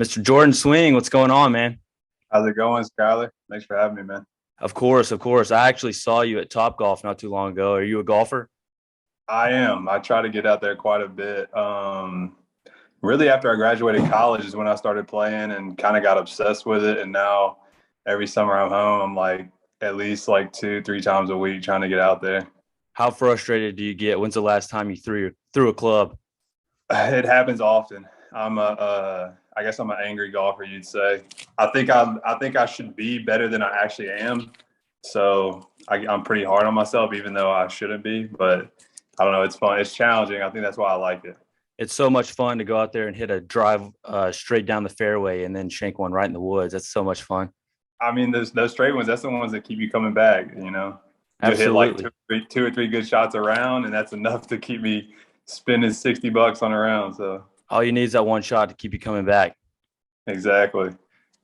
Mr. Jordan Swing, what's going on, man? How's it going, Skylar? Thanks for having me, man. Of course, of course. I actually saw you at Top Golf not too long ago. Are you a golfer? I am. I try to get out there quite a bit. Really, after I graduated college is when I started playing and kind of got obsessed with it. And now every summer I'm home, I'm like at least like two, three times a week trying to get out there. How frustrated do you get? When's the last time you threw a club? It happens often. I guess I'm an angry golfer, you'd say. I think I should be better than I actually am. So I'm pretty hard on myself, even though I shouldn't be. But I don't know. It's fun. It's challenging. I think that's why I like it. It's so much fun to go out there and hit a drive straight down the fairway and then shank one right in the woods. That's so much fun. I mean, those straight ones. That's the ones that keep you coming back. You hit like Absolutely. two or three good shots around, and that's enough to keep me spending $60 on a round. So All you need is that one shot to keep you coming back. exactly.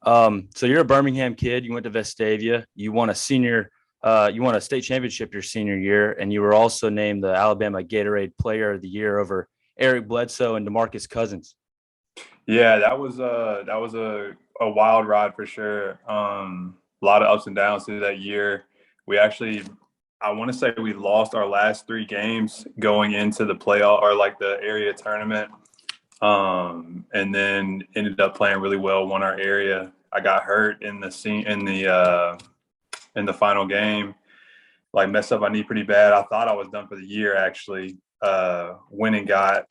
So you're a Birmingham kid. You went to Vestavia. You won a state championship your senior year, and you were also named the Alabama Gatorade Player of the Year over Eric Bledsoe and DeMarcus Cousins. Yeah, that was a wild ride for sure. A lot of ups and downs through that year. We actually, I want to say we lost our last three games going into the playoff or like the area tournament. And then ended up playing really well, won our area. I got hurt in the final game, like messed up my knee pretty bad. I thought I was done for the year actually. Went and got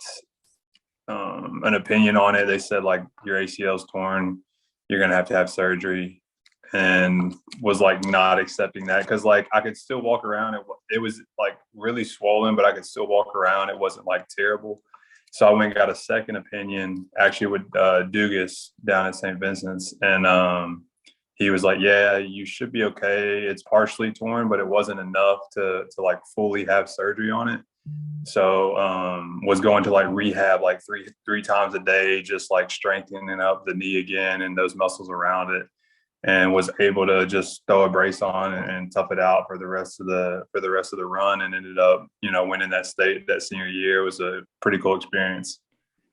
an opinion on it. They said like your ACL's torn, you're gonna have to have surgery, and was like not accepting that because like I could still walk around. It was like really swollen, but I could still walk around. It wasn't like terrible. So I went and got a second opinion actually with Dugas down at St. Vincent's, and he was like, "Yeah, you should be okay. It's partially torn, but it wasn't enough to like fully have surgery on it." So was going to like rehab like three times a day, just like strengthening up the knee again and those muscles around it, and was able to just throw a brace on and tough it out for the rest of the run, and ended up winning that state that senior year. It was a pretty cool experience.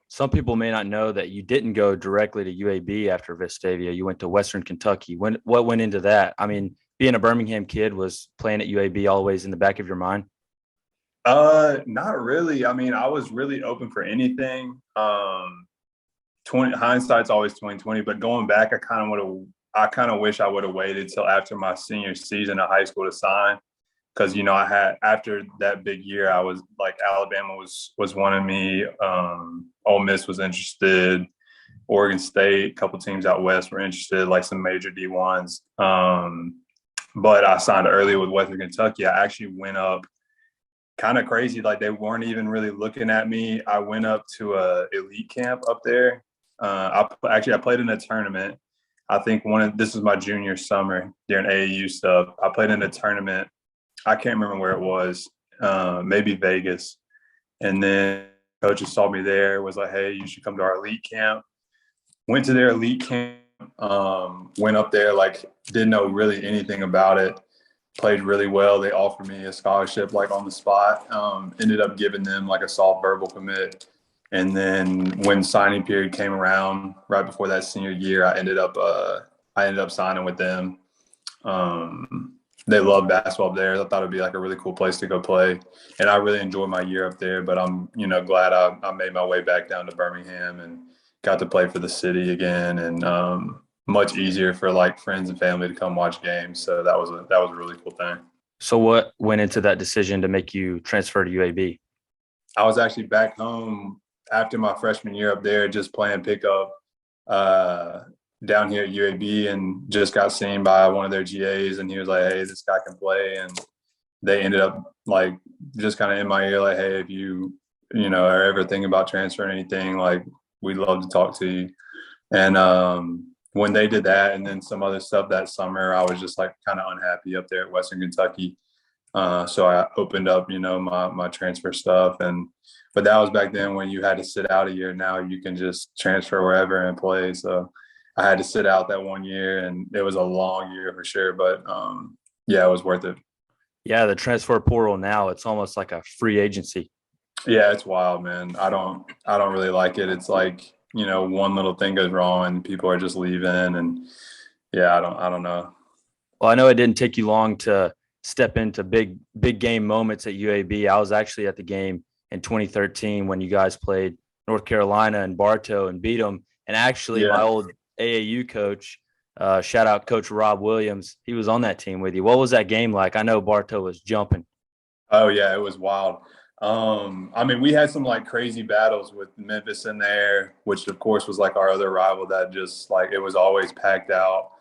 Some people may not know that you didn't go directly to UAB after Vestavia. You went to Western Kentucky. What went into that? I mean, being a Birmingham kid, was playing at UAB always in the back of your mind? Not really. I mean, I was really open for anything. 20 hindsight's always 2020, but going back, I kind of wish I would have waited till after my senior season of high school to sign. Because I had after that big year, I was like Alabama was wanting me. Ole Miss was interested. Oregon State, a couple teams out west were interested, like some major D1s. But I signed early with Western Kentucky. I actually went up kind of crazy. Like they weren't even really looking at me. I went up to a elite camp up there. I played in a tournament. I think this is my junior summer during AAU stuff. I played in a tournament. I can't remember where it was, maybe Vegas. And then coaches saw me there, was like, "Hey, you should come to our elite camp." Went to their elite camp, went up there, like didn't know really anything about it. Played really well. They offered me a scholarship like on the spot. Ended up giving them like a soft verbal commit. And then when signing period came around right before that senior year, I ended up signing with them. They love basketball up there. I thought it'd be like a really cool place to go play. And I really enjoyed my year up there, but I'm, glad I made my way back down to Birmingham and got to play for the city again. And much easier for like friends and family to come watch games. So that was a really cool thing. So what went into that decision to make you transfer to UAB? I was actually back home after my freshman year up there, just playing pickup uh, down here at UAB, and just got seen by one of their GAs, and he was like, "Hey, this guy can play." And they ended up like just kind of in my ear, like, "Hey, if you are ever thinking about transferring anything, like we'd love to talk to you." And when they did that, and then some other stuff that summer, I was just like kind of unhappy up there at Western Kentucky. So I opened up, my transfer stuff, but that was back then when you had to sit out a year. Now you can just transfer wherever and play. So I had to sit out that one year, and it was a long year for sure. But yeah, it was worth it. Yeah, the transfer portal now, it's almost like a free agency. Yeah, it's wild, man. I don't really like it. It's like one little thing goes wrong and people are just leaving. And yeah, I don't know. Well, I know it didn't take you long to step into big game moments at UAB. I was actually at the game in 2013 when you guys played North Carolina and Bartow and beat them. And actually, my Yeah. old AAU coach, shout out Coach Rob Williams, he was on that team with you. What was that game like? I know Bartow was jumping. Oh yeah, it was wild. I mean, we had some like crazy battles with Memphis in there, which of course was like our other rival that just like it was always packed out,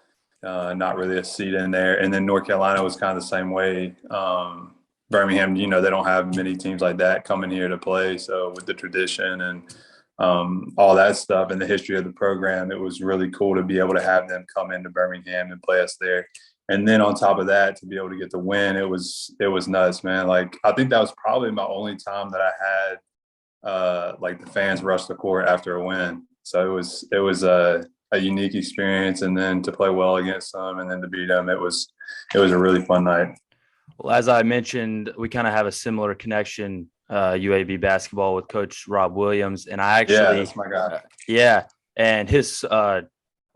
not really a seat in there. And then North Carolina was kind of the same way. Birmingham, they don't have many teams like that coming here to play. So with the tradition and all that stuff and the history of the program, it was really cool to be able to have them come into Birmingham and play us there. And then on top of that, to be able to get the win, it was nuts, man. Like I think that was probably my only time that I had like the fans rush the court after a win. So it was a unique experience, and then to play well against them and then to beat them, it was a really fun night. Well, as I mentioned, we kind of have a similar connection, UAB basketball with Coach Rob Williams, and I Yeah, actually, that's my guy. yeah, and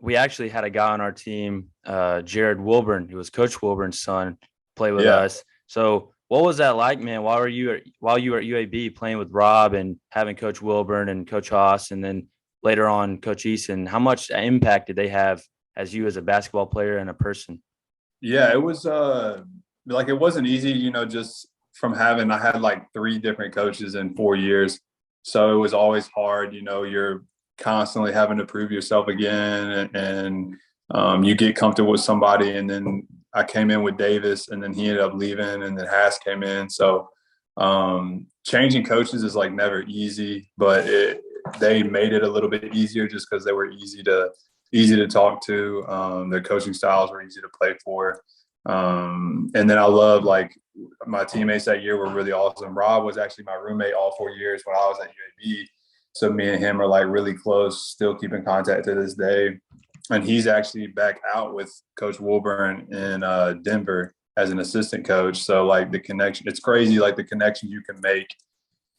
we actually had a guy on our team, Jared Wilburn, who was Coach Wilburn's son, play with Yeah. us. So, what was that like, man? While you were at UAB playing with Rob and having Coach Wilburn and Coach Haas, and then later on Coach Eason, how much impact did they have as you as a basketball player and a person? Yeah, it was like it wasn't easy, just from I had like three different coaches in 4 years. So it was always hard, you're constantly having to prove yourself again and you get comfortable with somebody. And then I came in with Davis and then he ended up leaving and then Haas came in. So changing coaches is like never easy, but they made it a little bit easier just because they were easy to talk to. Their coaching styles were easy to play for. And then I love like my teammates that year were really awesome. Rob was actually my roommate all 4 years when I was at UAB. So me and him are like really close, still keep in contact to this day. And he's actually back out with Coach Wilburn in Denver as an assistant coach. So like the connection, it's crazy. Like the connection you can make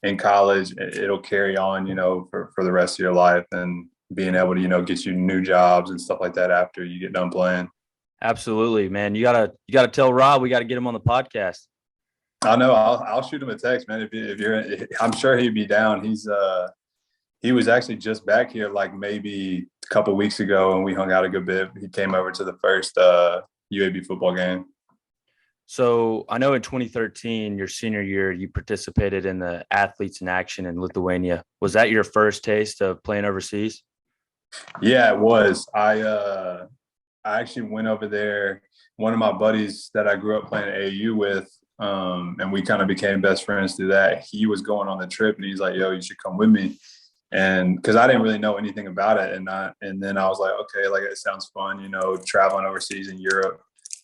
in college, it'll carry on, for the rest of your life, and being able to, get you new jobs and stuff like that after you get done playing. Absolutely, man. You gotta tell Rob we got to get him on the podcast. I know. I'll shoot him a text, man. I'm sure he'd be down. He was actually just back here like maybe a couple of weeks ago, and we hung out a good bit. He came over to the first UAB football game. So I know in 2013, your senior year, you participated in the Athletes in Action in Lithuania. Was that your first taste of playing overseas? Yeah, it was. I actually went over there. One of my buddies that I grew up playing AAU with, and we kind of became best friends through that. He was going on the trip, and he's like, "Yo, you should come with me." And because I didn't really know anything about it, and then I was like, "Okay, like it sounds fun, traveling overseas in Europe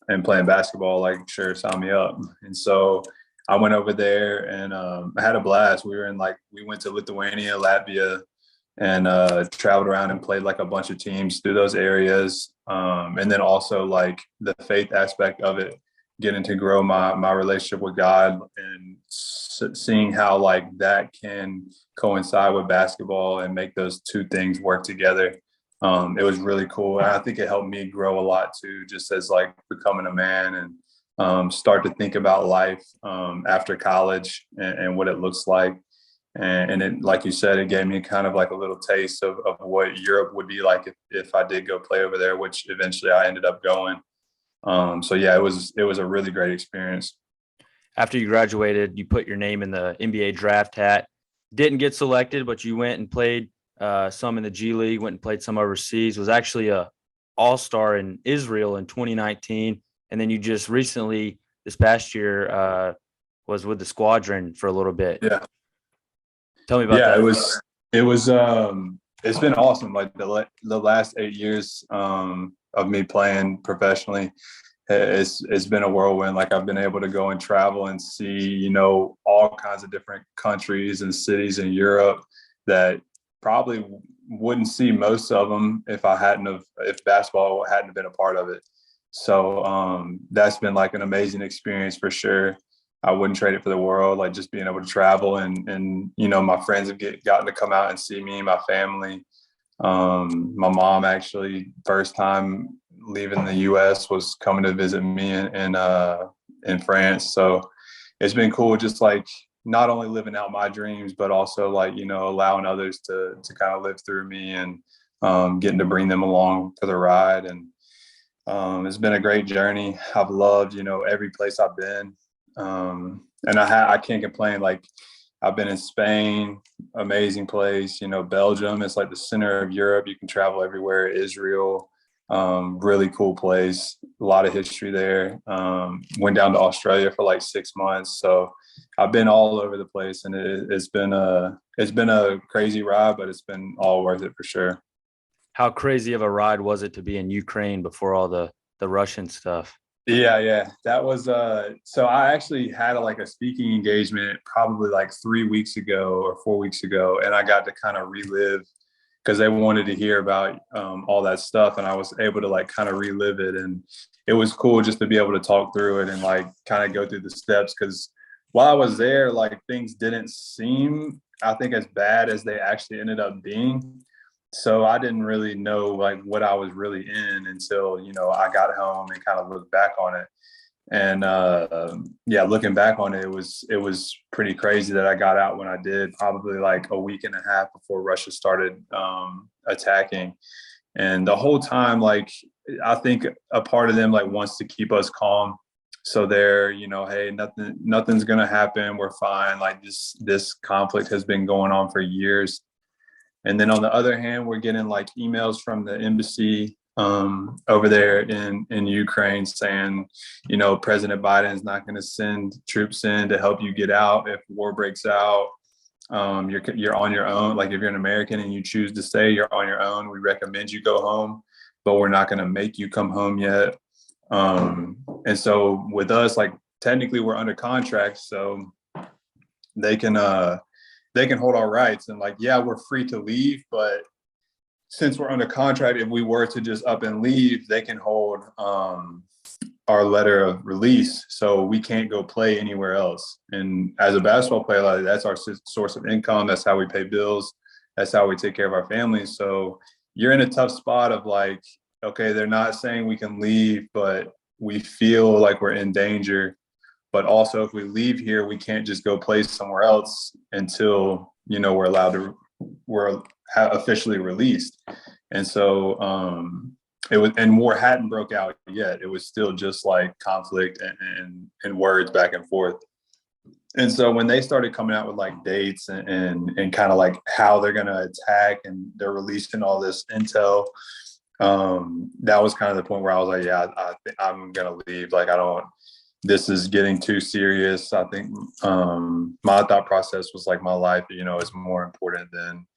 and playing basketball. Like, sure, sign me up." And so I went over there, and I had a blast. We went to Lithuania, Latvia, and traveled around and played like a bunch of teams through those areas. And then also like the faith aspect of it, getting to grow my relationship with God and seeing how like that can coincide with basketball and make those two things work together. It was really cool. And I think it helped me grow a lot too, just as like becoming a man and start to think about life after college and what it looks like. And it, like you said, it gave me kind of like a little taste of what Europe would be like if I did go play over there, which eventually I ended up going. So yeah, it was a really great experience. After you graduated, you put your name in the NBA draft hat. Didn't get selected, but you went and played some in the G League, went and played some overseas, was actually a all-star in Israel in 2019. And then you just recently, this past year, was with the Squadron for a little bit. Yeah. Tell me about Yeah, that. it's been awesome. Like the last 8 years of me playing professionally, it's been a whirlwind. Like I've been able to go and travel and see, all kinds of different countries and cities in Europe that probably wouldn't see most of them if basketball hadn't been a part of it. So that's been like an amazing experience for sure. I wouldn't trade it for the world. Like just being able to travel and my friends have gotten to come out and see me and my family. My mom actually first time leaving the U.S. was coming to visit me in France. So it's been cool, just like not only living out my dreams, but also like, you know, allowing others to kind of live through me and getting to bring them along for the ride. And it's been a great journey. I've loved, you know, every place I've been. And I can't complain. Like I've been in Spain, amazing place, you know, Belgium, it's like the center of Europe. You can travel everywhere. Israel, really cool place, a lot of history there. Went down to Australia for like 6 months. So I've been all over the place, and it's been a crazy ride, but it's been all worth it for sure. How crazy of a ride was it to be in Ukraine before all the Russian stuff? Yeah. That was so I actually had a speaking engagement probably like 3 weeks ago or 4 weeks ago, and I got to kind of relive because they wanted to hear about all that stuff, and I was able to like kind of relive it, and it was cool just to be able to talk through it and like kind of go through the steps, because while I was there, like things didn't seem, I think, as bad as they actually ended up being. So I didn't really know like what I was really in until, you know, I got home and kind of looked back on it. And yeah, looking back on it, it was pretty crazy that I got out when I did, probably like a week and a half before Russia started attacking. And the whole time, like, I think a part of them like wants to keep us calm. So they're, you know, hey, nothing's gonna happen. We're fine. Like this conflict has been going on for years. And then on the other hand, we're getting like emails from the embassy over there in Ukraine saying, you know, President Biden's not going to send troops in to help you get out if war breaks out. You're on your own. Like if you're an American and you choose to stay, you're on your own. We recommend you go home, but we're not going to make you come home yet. And so with us, like technically we're under contract, so they can hold our rights, and like, yeah, we're free to leave, but since we're under contract, if we were to just up and leave, they can hold our letter of release, so we can't go play anywhere else. And as a basketball player, like, that's our source of income. That's how we pay bills. That's how we take care of our families. So you're in a tough spot of like, okay, they're not saying we can leave, but we feel like we're in danger. But also, if we leave here, we can't just go play somewhere else until, you know, we're officially released. And so it was, and war hadn't broke out yet. It was still just like conflict and words back and forth. And so when they started coming out with like dates and kind of like how they're going to attack, and they're releasing all this intel, that was kind of the point where I was like, yeah, I'm going to leave. Like, this is getting too serious. I think my thought process was like, my life, you know, is more important than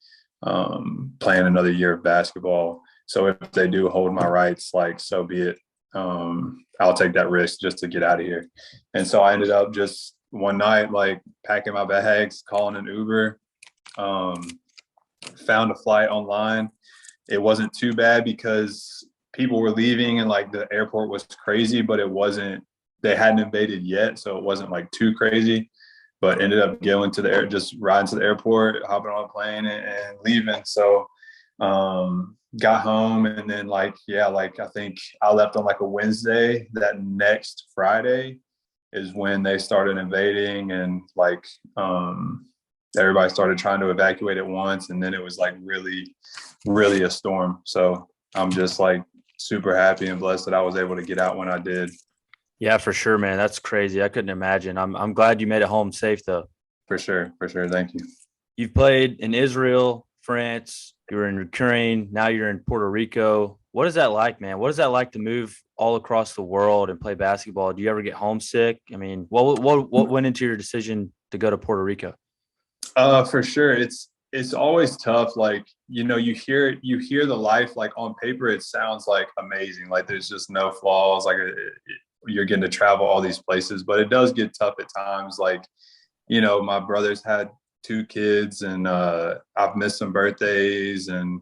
playing another year of basketball. So if they do hold my rights, like, so be it. I'll take that risk just to get out of here. And so I ended up just one night, like packing my bags, calling an Uber, found a flight online. It wasn't too bad because people were leaving and like the airport was crazy, but they hadn't invaded yet. So it wasn't like too crazy, but ended up going to just riding to the airport, hopping on a plane and leaving. So got home, and then like, yeah, like I think I left on like a Wednesday. That next Friday is when they started invading, and like everybody started trying to evacuate at once. And then it was like really, really a storm. So I'm just like super happy and blessed that I was able to get out when I did. Yeah, for sure, man. That's crazy. I couldn't imagine. I'm glad you made it home safe though. For sure. Thank you. You've played in Israel, France, you were in Ukraine, now you're in Puerto Rico. What is that like, man? What is that like to move all across the world and play basketball? Do you ever get homesick? I mean, what went into your decision to go to Puerto Rico? For sure. It's always tough. Like, you know, you hear the life, like on paper, it sounds like amazing. Like there's just no flaws. Like you're getting to travel all these places, but it does get tough at times. Like, you know, my brother's had 2 kids, and I've missed some birthdays, and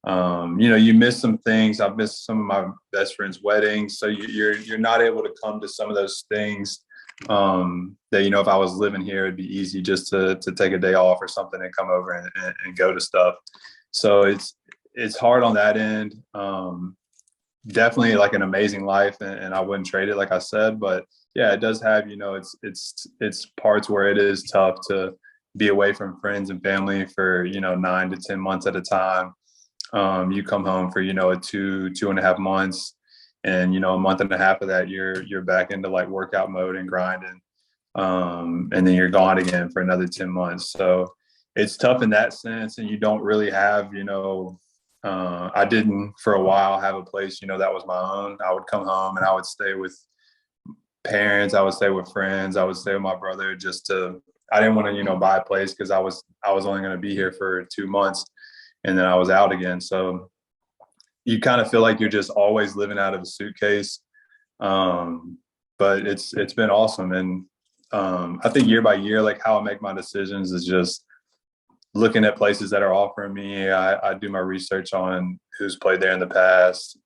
you know, you miss some things. I've missed some of my best friends' weddings, so you're not able to come to some of those things that, you know, if I was living here, it'd be easy just to take a day off or something and come over and go to stuff. So it's hard on that end. Definitely like an amazing life, and I wouldn't trade it, like I said. But yeah, it does have, it's parts where it is tough to be away from friends and family for 9 to 10 months at a time. You come home for a 2.5 months, and a month and a half of that you're back into like workout mode and grinding, and then you're gone again for another 10 months. So it's tough in that sense, and you don't really have I didn't for a while have a place that was my own. I would come home and I would stay with parents, I would stay with friends, I would stay with my brother. I didn't want to buy a place because I was only going to be here for 2 months, and then I was out again. So you kind of feel like you're just always living out of a suitcase. But it's been awesome. And I think year by year, like how I make my decisions is just looking at places that are offering me. I do my research on who's played there in the past,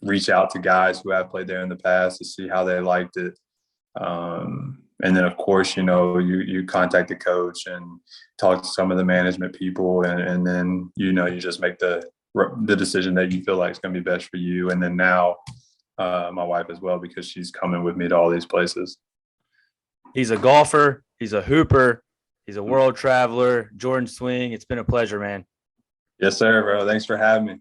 reach out to guys who have played there in the past to see how they liked it. And then, of course, you contact the coach and talk to some of the management people, and then, you just make the decision that you feel like is going to be best for you. And then now my wife as well, because she's coming with me to all these places. He's a golfer. He's a hooper. He's a world traveler. Jordan Swing. It's been a pleasure, man. Yes, sir, bro. Thanks for having me.